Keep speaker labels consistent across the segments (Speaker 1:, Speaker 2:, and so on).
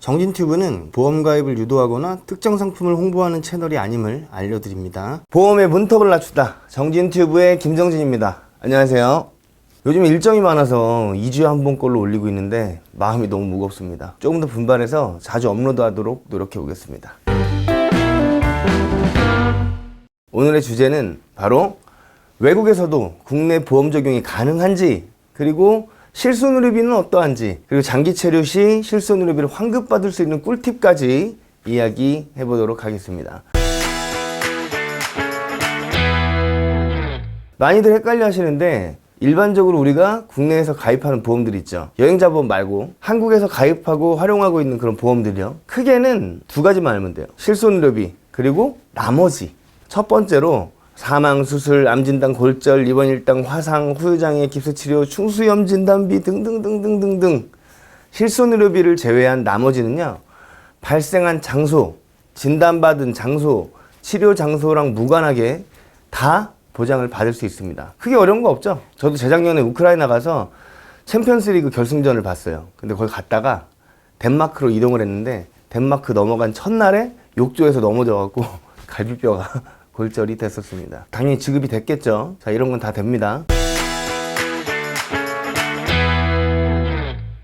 Speaker 1: 정진튜브는 보험 가입을 유도하거나 특정 상품을 홍보하는 채널이 아님을 알려드립니다. 보험의 문턱을 낮추다. 정진튜브의 김정진입니다. 안녕하세요. 요즘 일정이 많아서 2주에 한 번꼴로 올리고 있는데 마음이 너무 무겁습니다. 조금 더 분발해서 자주 업로드하도록 노력해 보겠습니다. 오늘의 주제는 바로 외국에서도 국내 보험 적용이 가능한지, 그리고 실손의료비는 어떠한지, 그리고 장기 체류 시 실손의료비를 환급받을 수 있는 꿀팁까지 이야기해 보도록 하겠습니다. 많이들 헷갈려 하시는데, 일반적으로 우리가 국내에서 가입하는 보험들 있죠. 여행자 보험 말고 한국에서 가입하고 활용하고 있는 그런 보험들이요, 크게는 두 가지만 알면 돼요. 실손의료비, 그리고 나머지. 첫 번째로 사망, 수술, 암진단, 골절, 입원 일당, 화상, 후유장애, 깁스치료, 충수염 진단비 등등등등등등 실손의료비를 제외한 나머지는요, 발생한 장소, 진단받은 장소, 치료 장소랑 무관하게 다 보장을 받을 수 있습니다. 크게 어려운 거 없죠? 저도 재작년에 우크라이나 가서 챔피언스리그 결승전을 봤어요. 근데 거기 갔다가 덴마크로 이동을 했는데, 덴마크 넘어간 첫날에 욕조에서 넘어져갖고 갈비뼈가 골절이 됐었습니다. 당연히 지급이 됐겠죠. 자, 이런 건 다 됩니다.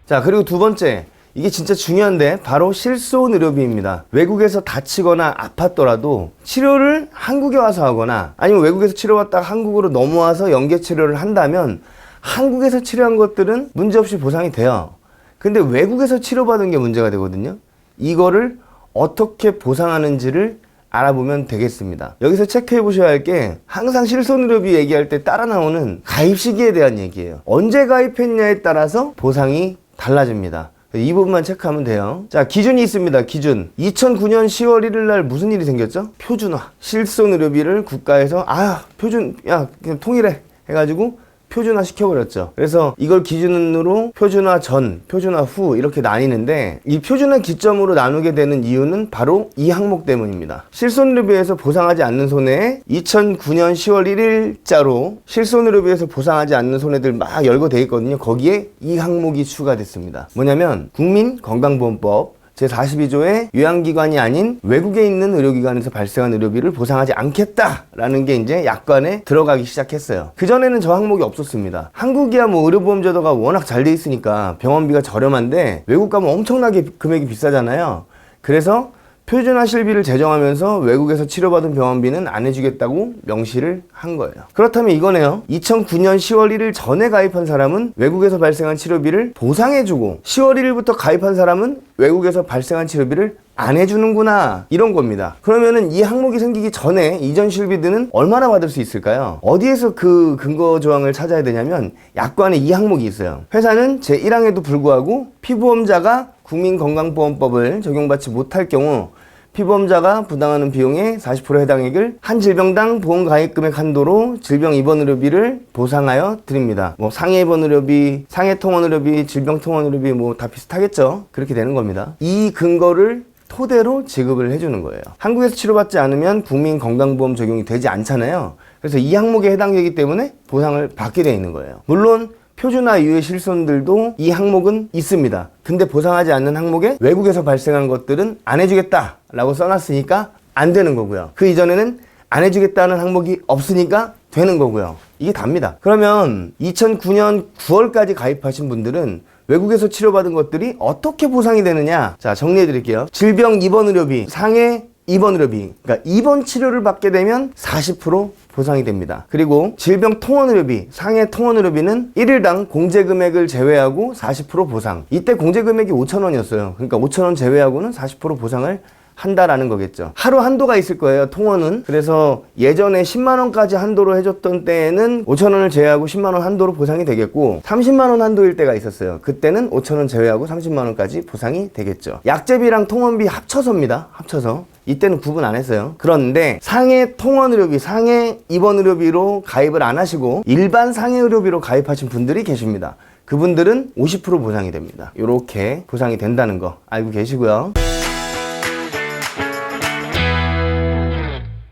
Speaker 1: 자, 그리고 두 번째, 이게 진짜 중요한데 바로 실손의료비입니다. 외국에서 다치거나 아팠더라도 치료를 한국에 와서 하거나 아니면 외국에서 치료받다가 한국으로 넘어와서 연계 치료를 한다면 한국에서 치료한 것들은 문제없이 보상이 돼요. 근데 외국에서 치료받은 게 문제가 되거든요. 이거를 어떻게 보상하는지를 알아보면 되겠습니다. 여기서 체크해 보셔야 할 게, 항상 실손의료비 얘기할 때 따라 나오는 가입 시기에 대한 얘기예요. 언제 가입했냐에 따라서 보상이 달라집니다. 이 부분만 체크하면 돼요. 자, 기준이 있습니다. 기준. 2009년 10월 1일 날 무슨 일이 생겼죠? 표준화. 실손의료비를 국가에서 표준, 그냥 통일해 해가지고 표준화 시켜버렸죠. 그래서 이걸 기준으로 표준화 전, 표준화 후 이렇게 나뉘는데, 이 표준화 기점으로 나누게 되는 이유는 바로 이 항목 때문입니다. 실손의료비에서 보상하지 않는 손해에 2009년 10월 1일자로 실손의료비에서 보상하지 않는 손해들 막 열거돼 있거든요. 거기에 이 항목이 추가됐습니다. 뭐냐면 국민건강보험법 제42조에 요양기관이 아닌 외국에 있는 의료기관에서 발생한 의료비를 보상하지 않겠다라는 게 이제 약관에 들어가기 시작했어요. 그전에는 저 항목이 없었습니다. 한국이야 뭐 의료보험 제도가 워낙 잘 돼 있으니까 병원비가 저렴한데 외국 가면 엄청나게 금액이 비싸잖아요. 그래서 표준화 실비를 제정하면서 외국에서 치료받은 병원비는 안 해주겠다고 명시를 한 거예요. 그렇다면 이거네요. 2009년 10월 1일 전에 가입한 사람은 외국에서 발생한 치료비를 보상해주고, 10월 1일부터 가입한 사람은 외국에서 발생한 치료비를 안 해주는구나, 이런 겁니다. 그러면은 이 항목이 생기기 전에 이전 실비들은 얼마나 받을 수 있을까요? 어디에서 그 근거 조항을 찾아야 되냐면 약관에 이 항목이 있어요. 회사는 제1항에도 불구하고 피보험자가 국민건강보험법을 적용받지 못할 경우 피보험자가 부담하는 비용의 40% 해당액을 한 질병당 보험 가입 금액 한도로 질병 입원 의료비를 보상하여 드립니다. 뭐 상해 입원 의료비, 상해 통원 의료비, 질병 통원 의료비 뭐 다 비슷하겠죠. 그렇게 되는 겁니다. 이 근거를 토대로 지급을 해주는 거예요. 한국에서 치료받지 않으면 국민건강보험 적용이 되지 않잖아요. 그래서 이 항목에 해당되기 때문에 보상을 받게 되어 있는 거예요. 물론 표준화 이후의 실손들도 이 항목은 있습니다. 근데 보상하지 않는 항목에 외국에서 발생한 것들은 안 해주겠다 라고 써놨으니까 안 되는 거고요. 그 이전에는 안 해주겠다는 항목이 없으니까 되는 거고요. 이게 답니다. 그러면 2009년 9월까지 가입하신 분들은 외국에서 치료받은 것들이 어떻게 보상이 되느냐? 자, 정리해 드릴게요. 질병 입원 의료비, 상해 입원 의료비, 그러니까 입원 치료를 받게 되면 40% 보상이 됩니다. 그리고 질병 통원 의료비, 상해 통원 의료비는 1일당 공제 금액을 제외하고 40% 보상. 이때 공제 금액이 5,000원이었어요. 그러니까 5,000원 제외하고는 40% 보상을 한다라는 거겠죠. 하루 한도가 있을 거예요, 통원은. 그래서 예전에 10만원까지 한도로 해줬던 때에는 5,000원을 제외하고 10만원 한도로 보상이 되겠고, 30만원 한도일 때가 있었어요. 그때는 5,000원 제외하고 30만원까지 보상이 되겠죠. 약제비랑 통원비 합쳐서입니다. 합쳐서. 이때는 구분 안 했어요. 그런데 상해 통원 의료비, 상해 입원 의료비로 가입을 안 하시고 일반 상해 의료비로 가입하신 분들이 계십니다. 그분들은 50% 보상이 됩니다. 이렇게 보상이 된다는 거 알고 계시고요.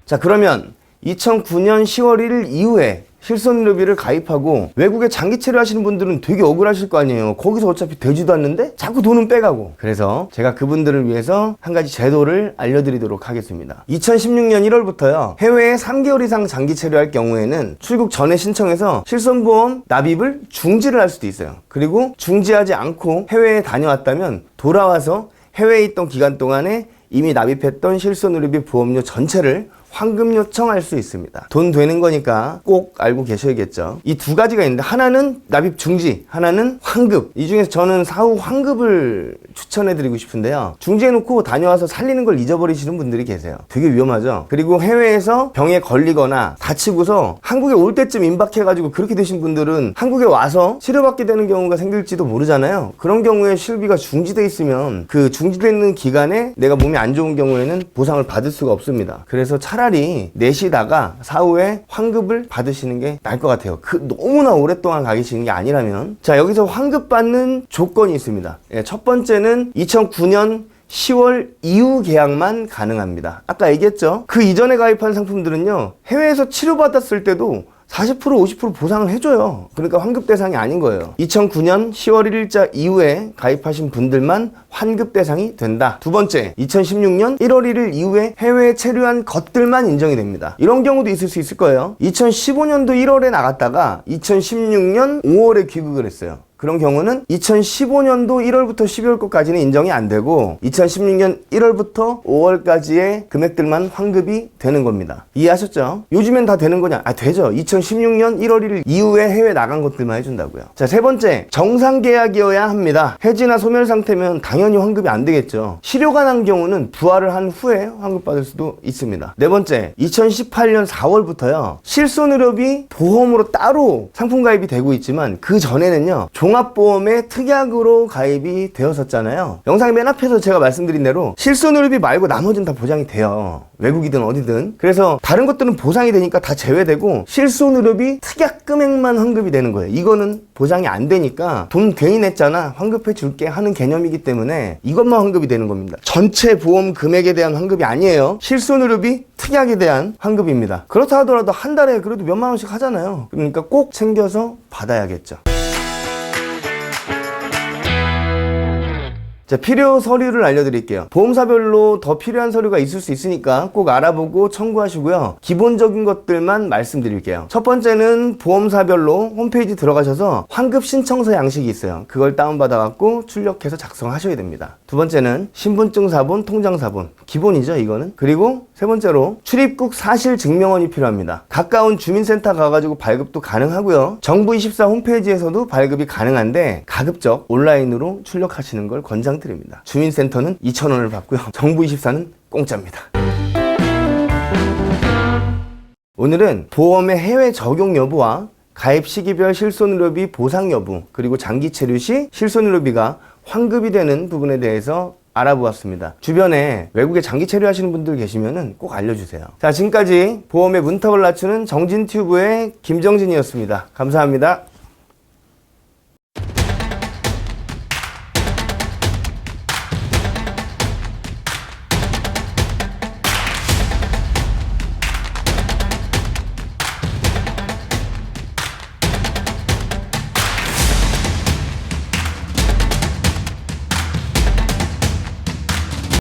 Speaker 1: 자, 그러면 2009년 10월 1일 이후에 실손의료비를 가입하고 외국에 장기 체류하시는 분들은 되게 억울하실 거 아니에요. 거기서 어차피 되지도 않는데 자꾸 돈은 빼가고. 그래서 제가 그분들을 위해서 한 가지 제도를 알려드리도록 하겠습니다. 2016년 1월부터요, 해외에 3개월 이상 장기 체류할 경우에는 출국 전에 신청해서 실손보험 납입을 중지를 할 수도 있어요. 그리고 중지하지 않고 해외에 다녀왔다면 돌아와서 해외에 있던 기간 동안에 이미 납입했던 실손의료비 보험료 전체를 환급 요청할 수 있습니다. 돈 되는 거니까 꼭 알고 계셔야겠죠. 이 두 가지가 있는데, 하나는 납입 중지, 하나는 환급. 이 중에서 저는 사후 환급을 추천해드리고 싶은데요, 중지해놓고 다녀와서 살리는 걸 잊어버리시는 분들이 계세요. 되게 위험하죠. 그리고 해외에서 병에 걸리거나 다치고서 한국에 올 때쯤 임박해가지고 그렇게 되신 분들은 한국에 와서 치료받게 되는 경우가 생길지도 모르잖아요. 그런 경우에 실비가 중지돼 있으면 그 중지되어 있는 기간에 내가 몸이 안 좋은 경우에는 보상을 받을 수가 없습니다. 그래서 차라리 내시다가 사후에 환급을 받으시는 게 나을 것 같아요. 너무나 오랫동안 가 계시는 게 아니라면. 자, 여기서 환급 받는 조건이 있습니다. 첫 번째는 2009년 10월 이후 계약만 가능합니다. 아까 얘기했죠? 그 이전에 가입한 상품들은요, 해외에서 치료받았을 때도 40% 50% 보상을 해줘요. 그러니까 환급 대상이 아닌 거예요. 2009년 10월 1일자 이후에 가입하신 분들만 환급 대상이 된다. 두 번째, 2016년 1월 1일 이후에 해외에 체류한 것들만 인정이 됩니다. 이런 경우도 있을 수 있을 거예요. 2015년도 1월에 나갔다가 2016년 5월에 귀국을 했어요. 그런 경우는 2015년도 1월부터 12월까지는 인정이 안 되고 2016년 1월부터 5월까지의 금액들만 환급이 되는 겁니다. 이해하셨죠? 요즘엔 다 되는 거냐? 되죠. 2016년 1월 1일 이후에 해외 나간 것들만 해준다고요. 자, 세 번째, 정상 계약이어야 합니다. 해지나 소멸 상태면 당연히 환급이 안 되겠죠. 실효가 난 경우는 부활을 한 후에 환급받을 수도 있습니다. 네 번째, 2018년 4월부터요, 실손의료비 보험으로 따로 상품 가입이 되고 있지만 그 전에는요, 종합보험에 특약으로 가입이 되었었잖아요. 영상 맨 앞에서 제가 말씀드린 대로 실손의료비 말고 나머지는 다 보장이 돼요. 외국이든 어디든. 그래서 다른 것들은 보상이 되니까 다 제외되고 실손의료비 특약 금액만 환급이 되는 거예요. 이거는 보장이 안 되니까 돈 괜히 냈잖아, 환급해 줄게 하는 개념이기 때문에 이것만 환급이 되는 겁니다. 전체 보험 금액에 대한 환급이 아니에요. 실손의료비 특약에 대한 환급입니다. 그렇다 하더라도 한 달에 그래도 몇만 원씩 하잖아요. 그러니까 꼭 챙겨서 받아야겠죠. 자, 필요 서류를 알려드릴게요. 보험사별로 더 필요한 서류가 있을 수 있으니까 꼭 알아보고 청구하시고요. 기본적인 것들만 말씀드릴게요. 첫 번째는 보험사별로 홈페이지 들어가셔서 환급 신청서 양식이 있어요. 그걸 다운받아갖고 출력해서 작성하셔야 됩니다. 두 번째는 신분증 사본, 통장 사본. 기본이죠, 이거는. 그리고 세 번째로 출입국 사실 증명원이 필요합니다. 가까운 주민센터 가가지고 발급도 가능하고요. 정부24 홈페이지에서도 발급이 가능한데 가급적 온라인으로 출력하시는 걸 권장드립니다. 주민센터는 2,000원을 받고요. 정부24는 공짜입니다. 오늘은 보험의 해외 적용 여부와 가입 시기별 실손의료비 보상 여부, 그리고 장기 체류 시 실손의료비가 환급이 되는 부분에 대해서 알아보았습니다. 주변에 외국에 장기 체류하시는 분들 계시면은 꼭 알려주세요. 자, 지금까지 보험의 문턱을 낮추는 정진튜브의 김정진이었습니다. 감사합니다.